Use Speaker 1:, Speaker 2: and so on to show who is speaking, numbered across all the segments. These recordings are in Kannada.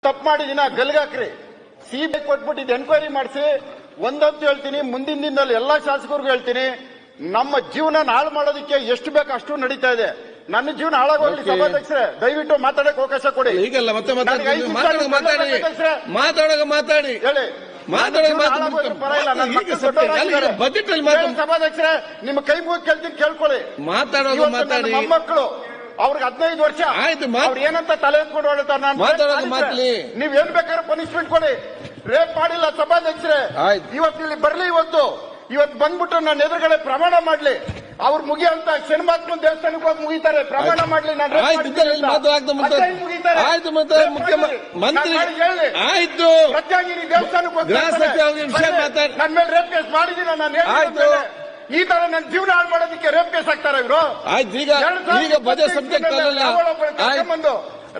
Speaker 1: ತಪ್ಪು ಮಾಡಿದಿನ ಗಲ್ಗಾಕ್ರಿ ಸಿಬಿಐ ಕೊಟ್ಬಿಟ್ಟು ಎನ್ಕ್ವೈರಿ ಮಾಡಿಸಿ ಒಂದಂತೂ ಹೇಳ್ತೀನಿ, ಮುಂದಿನ ದಿನದಲ್ಲಿ ಎಲ್ಲಾ ಶಾಸಕರಿಗೂ ಹೇಳ್ತೀನಿ, ನಮ್ಮ ಜೀವನ ಹಾಳು ಮಾಡೋದಕ್ಕೆ ಎಷ್ಟು ಬೇಕು ಅಷ್ಟು ನಡೀತಾ ಇದೆ. ನನ್ನ ಜೀವನ ಹಾಳಾಗೋಗ್ಲಿ ಸಭಾಧ್ಯಕ್ಷರೇ, ದಯವಿಟ್ಟು ಮಾತಾಡಕ್ಕೆ ಅವಕಾಶ ಕೊಡಿ.
Speaker 2: ಈಗಲ್ಲ ಮತ್ತೆ ಮಾತಾಡಿ ಹೇಳಿ ಬಜೆಟ್ ಅಲ್ಲಿ
Speaker 1: ಸಭಾಧ್ಯಕ್ಷರೇ, ನಿಮ್ಮ ಕೈ ಮುಗಿ ಕೇಳ್ತೀನಿ, ಕೇಳ್ಕೊಳ್ಳಿ.
Speaker 2: ಮಾತಾಡೋದು ಮಾತಾಡಿ.
Speaker 1: ಮೊಮ್ಮಕ್ಕಳು ಅವ್ರಿಗೆ 15 ವರ್ಷ
Speaker 2: ಆಯ್ತು,
Speaker 1: ಅವ್ರು ಏನಂತ ತಲೆ ಎತ್ಕೊಂಡು ಹೊಡ್ತಾರೆ. ನೀವೇನ್ ಬೇಕಾದ್ರೆ ಪನಿಷ್ಮೆಂಟ್ ಕೊಡಿ. ರೇಪ್ ಮಾಡಿಲ್ಲ ಸಭಾಧ್ಯಕ್ಷರೇ, ಇವತ್ತು ಇಲ್ಲಿ ಬರ್ಲಿ, ಇವತ್ತು ಬಂದ್ಬಿಟ್ಟು ನನ್ನ ಎದುರುಗಡೆ ಪ್ರಮಾಣ ಮಾಡ್ಲಿ. ಅವ್ರು ಮುಗಿಯಂತ ಶನಿಮಾತ್ಮ ದೇವಸ್ಥಾನಕ್ಕೆ ಹೋಗಿ ಮುಗಿತಾರೆ, ಪ್ರಮಾಣ ಮಾಡ್ಲಿ. ನಾನು
Speaker 2: ಮಂತ್ರಿ ಆಯ್ತು
Speaker 1: ಪ್ರತ್ಯಾಗಿನಿ ದೇವಸ್ಥಾನಕ್ಕೆ ಹೋಗಿ ನನ್ನ ಮೇಲೆ ರೇಪ್ ಕೇಸ್ ಮಾಡಿದೀನಿ. ನಾನು ಈ ತರ ನನ್ನ ಜೀವನ ಹಾಳು ಮಾಡೋದಕ್ಕೆ ರೇಪ್ ಕೇಸ್ ಹಾಕ್ತಾರ ಇವರು.
Speaker 2: ಈಗ ಬಜೆಟ್ ಸಬ್ಜೆಕ್ಟ್
Speaker 1: ಬಂದು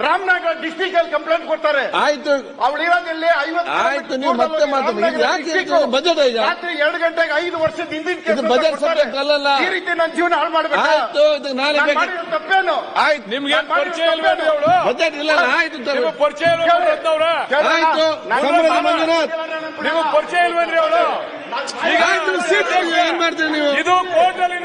Speaker 1: ರಾಮನಗರ ಡಿಸ್ಟಿಕ್ ಅಲ್ಲಿ ಕಂಪ್ಲೇಂಟ್ ಕೊಡ್ತಾರೆ.
Speaker 2: ಆಯ್ತು,
Speaker 1: ಅವಳು ಇರೋದಿಲ್ಲಿ 50.
Speaker 2: ಆಯ್ತು, ನೀವು ಮತ್ತೆ ಬಜೆಟ್
Speaker 1: ರಾತ್ರಿ 2 ಗಂಟೆಗೆ 5 ವರ್ಷದ ಹಿಂದಿನ
Speaker 2: ಬಜೆಟ್ ಸಬ್ಜೆಕ್ಟ್ ಅಲ್ಲಲ್ಲ.
Speaker 1: ಈ ರೀತಿ ನನ್ನ ಜೀವನ ಹಾಳು ಮಾಡ್ಬೇಕು.
Speaker 2: ಆಯ್ತು, ಇದು ನಾಳೆ
Speaker 1: ತಪ್ಪೇನು?
Speaker 2: ಆಯ್ತು, ನಿಮ್ಗೆ ಪರಿಚಯ ಬಜೆಟ್ ಇಲ್ಲ. ಆಯ್ತು,
Speaker 3: ಪರಿಚಯ
Speaker 2: ಆಯ್ತು, ಮಂಜುನಾಥ್
Speaker 3: ನೀವು ಪರಿಚಯ ಇಲ್ವೇನ್ರಿ ಅವಳು?
Speaker 2: ಏನ್ ಮಾಡ್ತೀರಿ ನೀವು?
Speaker 3: ಇದು ಕೋರ್ಟ್ ಅಲ್ಲಿ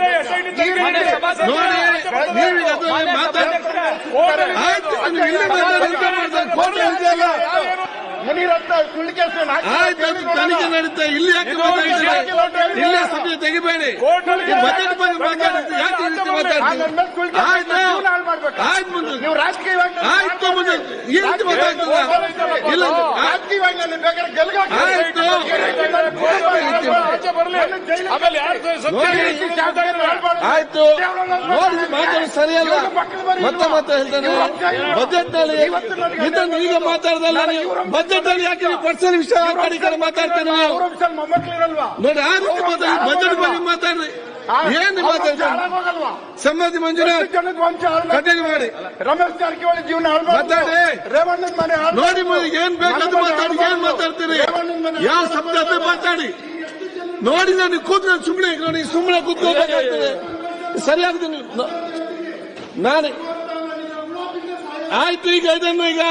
Speaker 2: ತನಿಖೆ ನಡೀತಾ, ಇಲ್ಲಿ ಯಾಕೆ ಮಾತಾಡ್ತೀರಿ? ಇಲ್ಲೇ ಸಭೆ ತೆಗಿಬೇಡಿ. ಬಜೆಟ್ ಬಗ್ಗೆ ಮಾತಾಡ್ತೀರಿ, ಯಾಕೆ ಈ ರೀತಿ ಮಾತಾಡ್ತೀರಿ? ಆಯ್ತು,
Speaker 1: ನೀವು ರಾಜಕೀಯವಾಗಿ
Speaker 2: ಆಯ್ತು, ಮುಂದೆ ಈ ರೀತಿ ಮಾತಾಡ್ತೀರ? ಇಲ್ಲ,
Speaker 1: ರಾಜಕೀಯವಾಗಿ ನನ್ನ ಬೇಕಾದ್ರೆ ಗೆಲ್ಗಾಕಿ.
Speaker 2: ಆಯ್ತು, ಆಯ್ತು, ನೋಡಿ ಮಾತಾಡೋದು ಸರಿಯಲ್ಲ. ಮತ್ತೆ ಹೇಳ್ತಾನೆ ಬಜೆಟ್ ನಲ್ಲಿ ಇದನ್ನು ಈಗ ಮಾತಾಡದಲ್ಲ. ಬಜೆಟ್ ಅಲ್ಲಿ ಯಾಕೆ ಪರ್ಸನಲ್ ವಿಷಯ ಕಡೆ ಮಾತಾಡ್ತೇನೆ ನೋಡಿ. ಆ ರೀತಿ ಮಾತಾಡಿ, ಬಜೆಟ್ ಬಗ್ಗೆ ಮಾತಾಡ್ರಿ. ಏನು ಮಾತಾಡ್ತಾರೆ? ಸಮ್ಮತಿ ಮಂಜುನಾಥ್ ಕಟ್ಟಡಿ ಮಾಡಿ,
Speaker 1: ರಮೇಶ್ ಜಾರಕಿಹೊಳಿ ಜೀವನ
Speaker 2: ಮಾತಾಡಿ.
Speaker 1: ರೇವಣ್ಣನ ಮನೆ
Speaker 2: ನೋಡಿ, ಏನ್ ಬೇಕಾದ್ರೂ ಮಾತಾಡಿ. ಏನ್ ಮಾತಾಡ್ತೀರಿ? ಯಾವ ಶಬ್ದ ಮಾತಾಡಿ ನೋಡಿ. ನಾನು ಕೂತ್ ಸುಮ್ಮನೆ ನೋಡಿ, ಸುಮ್ಮನೆ ಕೂತ್ಕೋಬೇಕಾಗ್ತದೆ. ಸರಿಯಾಗ್ತೀನಿ ನಾನು. ಆಯ್ತು, ಈಗ ಇದನ್ನು ಈಗ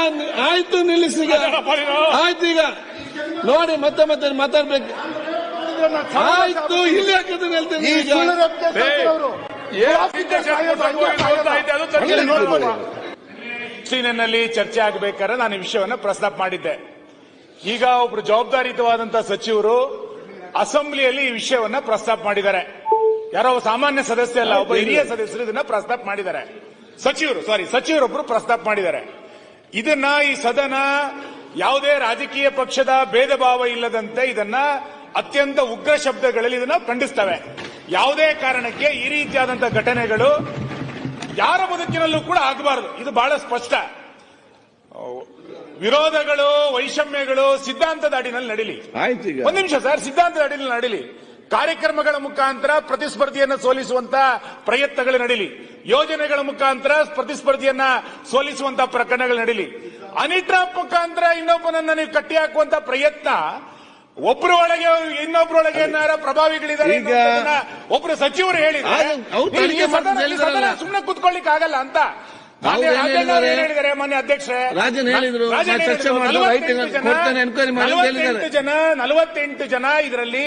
Speaker 2: ಆಯ್ತು, ನಿಲ್ಲಿಸಿ. ಈಗ ಆಯ್ತು, ಈಗ ನೋಡಿ ಮತ್ತೆ ಮಾತಾಡ್ಬೇಕು. ಆಯ್ತು, ಇಲ್ಲಿ ಯಾಕಂದ್ರೆ ಹೇಳ್ತೇನೆ.
Speaker 3: ನಲ್ಲಿ ಚರ್ಚೆ ಆಗಬೇಕಾದ್ರೆ ನಾನು ಈ ವಿಷಯವನ್ನ ಪ್ರಸ್ತಾಪ ಮಾಡಿದ್ದೆ. ಈಗ ಒಬ್ರು ಜವಾಬ್ದಾರಿಯುತವಾದಂತಹ ಸಚಿವರು ಅಸೆಂಬ್ಲಿಯಲ್ಲಿ ಈ ವಿಷಯವನ್ನ ಪ್ರಸ್ತಾಪ ಮಾಡಿದ್ದಾರೆ. ಯಾರೋ ಸಾಮಾನ್ಯ ಸದಸ್ಯ ಅಲ್ಲ, ಒಬ್ಬ ಹಿರಿಯ ಸದಸ್ಯರು ಇದನ್ನ ಪ್ರಸ್ತಾಪ ಮಾಡಿದ್ದಾರೆ. ಸಚಿವರೊಬ್ಬರು ಪ್ರಸ್ತಾಪ ಮಾಡಿದ್ದಾರೆ. ಇದನ್ನ ಈ ಸದನ ಯಾವುದೇ ರಾಜಕೀಯ ಪಕ್ಷದ ಭೇದ ಭಾವ ಇಲ್ಲದಂತೆ ಇದನ್ನ ಅತ್ಯಂತ ಉಗ್ರ ಶಬ್ದಗಳಲ್ಲಿ ಇದನ್ನ ಖಂಡಿಸ್ತವೆ. ಯಾವುದೇ ಕಾರಣಕ್ಕೆ ಈ ರೀತಿಯಾದಂತಹ ಘಟನೆಗಳು ಯಾರ ಬದುಕಿನಲ್ಲೂ ಕೂಡ ಆಗಬಾರದು. ಇದು ಬಹಳ ಸ್ಪಷ್ಟ. ವಿರೋಧಗಳು, ವೈಷಮ್ಯಗಳು ಸಿದ್ಧಾಂತದ ಅಡಿನಲ್ಲಿ ನಡೀಲಿ. ಒಂದು ನಿಮಿಷ ಸರ್, ಸಿದ್ಧಾಂತದ ಅಡಿನಲ್ಲಿ ನಡೀಲಿ. ಕಾರ್ಯಕ್ರಮಗಳ ಮುಖಾಂತರ ಪ್ರತಿಸ್ಪರ್ಧಿಯನ್ನ ಸೋಲಿಸುವಂತ ಪ್ರಯತ್ನಗಳು ನಡೀಲಿ. ಯೋಜನೆಗಳ ಮುಖಾಂತರ ಪ್ರತಿಸ್ಪರ್ಧಿಯನ್ನ ಸೋಲಿಸುವಂತ ಪ್ರಕರಣಗಳು ನಡೀಲಿ. ಹನಿ ಟ್ರ್ಯಾಪ್ ಮುಖಾಂತರ ಇನ್ನೊಬ್ಬನನ್ನ ನೀವು ಕಟ್ಟಿ ಹಾಕುವಂತ ಪ್ರಯತ್ನ, ಒಬ್ಬರ ಒಳಗೆ ಇನ್ನೊಬ್ಬರೊಳಗೆ ಏನಾರ ಪ್ರಭಾವಿಗಳಿದ್ದಾರೆ ಒಬ್ರು ಸಚಿವರು ಹೇಳಿದ್ದಾರೆ. ಸುಮ್ಮನೆ ಕೂತ್ಕೊಳ್ಳಿಕ್ ಆಗಲ್ಲ ಅಂತ ಹೇಳಿದ್ದಾರೆ ಮಾನ್ಯ ಅಧ್ಯಕ್ಷರೇ. 48 ಜನ ಇದರಲ್ಲಿ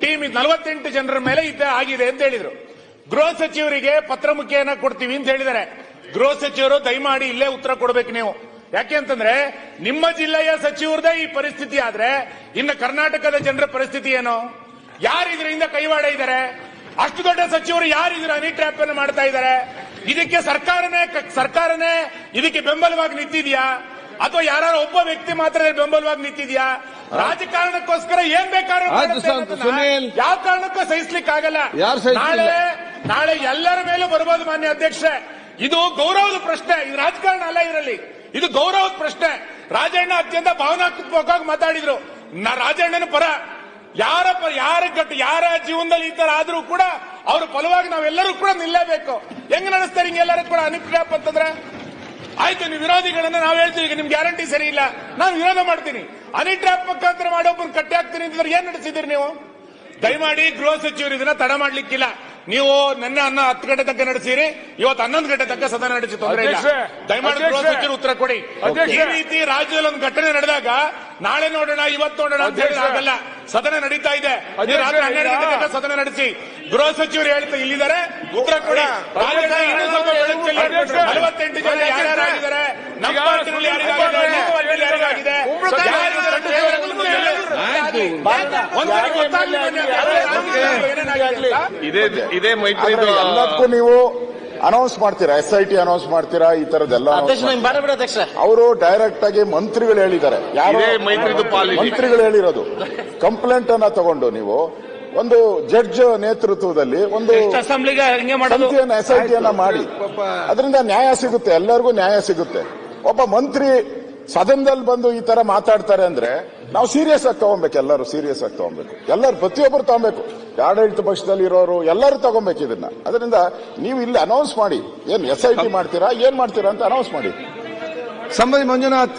Speaker 3: ಟೀಮ್ 48 ಜನರ ಮೇಲೆ ಆಗಿದೆ ಅಂತ ಹೇಳಿದ್ರು. ಗೃಹ ಸಚಿವರಿಗೆ ಪತ್ರ ಮುಖೇನ ಕೊಡ್ತೀವಿ ಅಂತ ಹೇಳಿದ್ದಾರೆ. ಗೃಹ ಸಚಿವರು ದಯಮಾಡಿ ಇಲ್ಲೇ ಉತ್ತರ ಕೊಡಬೇಕು ನೀವು. ಯಾಕೆ ಅಂತಂದ್ರೆ ನಿಮ್ಮ ಜಿಲ್ಲೆಯ ಸಚಿವರದೇ ಈ ಪರಿಸ್ಥಿತಿ ಆದ್ರೆ ಇನ್ನು ಕರ್ನಾಟಕದ ಜನರ ಪರಿಸ್ಥಿತಿ ಏನು? ಯಾರು ಇದರಿಂದ ಕೈವಾಡ ಇದ್ದಾರೆ? ಅಷ್ಟು ದೊಡ್ಡ ಸಚಿವರು ಯಾರು ಇದರ ಹನಿ ಟ್ರ್ಯಾಪ್ ಅನ್ನು ಮಾಡ್ತಾ ಇದ್ದಾರೆ? ಇದಕ್ಕೆ ಸರ್ಕಾರನೇ ಇದಕ್ಕೆ ಬೆಂಬಲವಾಗಿ ನಿಂತಿದೆಯಾ ಅಥವಾ ಯಾರು ಒಬ್ಬ ವ್ಯಕ್ತಿ ಮಾತ್ರ ಬೆಂಬಲವಾಗಿ ನಿಂತಿದೆಯಾ? ರಾಜಕಾರಣಕ್ಕೋಸ್ಕರ ಏನ್ ಬೇಕಾದ್ರೂ ಯಾವ ಕಾರಣಕ್ಕೂ ಸಹಿಸ್ಲಿಕ್ಕೆ ಆಗಲ್ಲ. ನಾಳೆ ಎಲ್ಲರ ಮೇಲೂ ಬರ್ಬೋದು ಮಾನ್ಯ ಅಧ್ಯಕ್ಷರೇ. ಇದು ಗೌರವದ ಪ್ರಶ್ನೆ, ಇದು ರಾಜಕಾರಣ ಅಲ್ಲ. ಇದರಲ್ಲಿ ಇದು ಗೌರವದ ಪ್ರಶ್ನೆ. ರಾಜಣ್ಣ ಅತ್ಯಂತ ಭಾವನಾತ್ಮಕವಾಗಿ ಮಾತಾಡಿದ್ರು. ರಾಜಣ್ಣನ ಪರ ಯಾರ ಜೀವನದಲ್ಲಿ ಈ ತರ ಆದ್ರೂ ಕೂಡ ಅವ್ರ ಫಲವಾಗಿ ನಾವೆಲ್ಲರೂ ಕೂಡ ನಿಲ್ಲಬೇಕು. ಹೆಂಗ್ ನಡೆಸ್ತಾರೆ ಹಿಂಗೆಲ್ಲರೂ ಕೂಡ ಹನಿ ಟ್ರ್ಯಾಪ್ ಅಂತಂದ್ರೆ? ಆಯ್ತು, ನೀವು ವಿರೋಧಿಗಳನ್ನ ನಾವು ಹೇಳ್ತೀವಿ, ಈಗ ನಿಮ್ ಗ್ಯಾರಂಟಿ ಸರಿ ಇಲ್ಲ, ನಾನು ವಿರೋಧ ಮಾಡ್ತೀನಿ. ಹನಿ ಟ್ರ್ಯಾಪ್ ಮುಖಾಂತರ ಮಾಡೋಬ್ಬರು ಕಟ್ಟಿ ಹಾಕ್ತೀನಿ ಅಂತಂದ್ರೆ ಏನ್ ನಡೆಸಿದಿರಿ ನೀವು? ದಯಮಾಡಿ ಗೃಹ ಸಚಿವರು ಇದನ್ನ ತಡ ಮಾಡ್ಲಿಕ್ಕಿಲ್ಲ. ನೀವು ನಿನ್ನೆ 10 ಗಂಟೆ ತನಕ ನಡೆಸಿರಿ, ಇವತ್ತು 11 ಗಂಟೆ ತನಕ ಸದನ ನಡೆಸಿ ತೊಂದರೆ ಇಲ್ಲ. ದಯಮಾಡಿ ಗೃಹ ಸಚಿವರು ಉತ್ತರ ಕೊಡಿ. ಈ ರೀತಿ ರಾಜ್ಯದಲ್ಲಿ ಒಂದು ಘಟನೆ ನಡೆದಾಗ ನಾಳೆ ನೋಡೋಣ ಇವತ್ತು ನೋಡೋಣ ಅಂತ ಹೇಳಿ ಆಗಲ್ಲ. ಸದನ ನಡೀತಾ ಇದೆ, ರಾತ್ರಿ 12 ಗಂಟೆ ತನಕ ಸದನ ನಡೆಸಿ. ಗೃಹ ಸಚಿವರು ಹೇಳ್ತಾ ಇಲ್ಲಿದ್ದಾರೆ, ಉತ್ತರ ಕೊಡಿ. 48 ಜನ ಯಾರ್ಯಾರಾಗಿದ್ದಾರೆ, ನಮ್ಮ ಪಾರ್ಟಿನಲ್ಲಿ ಯಾರಿಗಾಗಿದೆ, ನಿಮ್ಮ ಪಾರ್ಟಿಯಲ್ಲಿ ಯಾರಿಗಾಗಿದೆ,
Speaker 4: ಇದೇ ಮೈತ್ರಿ
Speaker 5: ಎಲ್ಲದಕ್ಕೂ ನೀವು ಅನೌನ್ಸ್ ಮಾಡ್ತೀರಾ, SIT ಅನೌನ್ಸ್ ಮಾಡ್ತೀರಾ, ಈ ತರದೆಲ್ಲ ಅವರು ಡೈರೆಕ್ಟ್ ಆಗಿ ಮಂತ್ರಿಗಳು ಹೇಳಿದ್ದಾರೆ. ಯಾರು ಮಂತ್ರಿಗಳು ಹೇಳಿರೋದು ಕಂಪ್ಲೇಂಟ್ ಅನ್ನ ತಗೊಂಡು ನೀವು ಒಂದು ಜಡ್ಜ್ ನೇತೃತ್ವದಲ್ಲಿ ಒಂದು ಸಮಿತಿಯನ್ನ SIT ಅನ್ನ ಮಾಡಿ ಅದರಿಂದ ನ್ಯಾಯ ಸಿಗುತ್ತೆ, ಎಲ್ಲರಿಗೂ ನ್ಯಾಯ ಸಿಗುತ್ತೆ. ಒಬ್ಬ ಮಂತ್ರಿ ಸದನದಲ್ಲಿ ಬಂದು ಈ ತರ ಮಾತಾಡ್ತಾರೆ ಅಂದ್ರೆ ನಾವು ಸೀರಿಯಸ್ ಆಗಿ ತಗೊಬೇಕು, ಎಲ್ಲರೂ ಸೀರಿಯಸ್ ಆಗಿ ತಗೊಬೇಕು, ಎಲ್ಲರೂ ಪ್ರತಿಯೊಬ್ಬರು ತಗೊಬೇಕು, ಆಡಳಿತ ಪಕ್ಷದಲ್ಲಿ ಇರೋರು ಎಲ್ಲರೂ ತಗೊಬೇಕು ಇದನ್ನ. ಅದರಿಂದ ನೀವು ಇಲ್ಲಿ ಅನೌನ್ಸ್ ಮಾಡಿ, ಏನ್ SIT ಮಾಡ್ತೀರಾ, ಏನ್ ಮಾಡ್ತೀರಾ ಅಂತ ಅನೌನ್ಸ್ ಮಾಡಿ.
Speaker 2: ಸಂಬಂಧಿ ಮಂಜುನಾಥ್.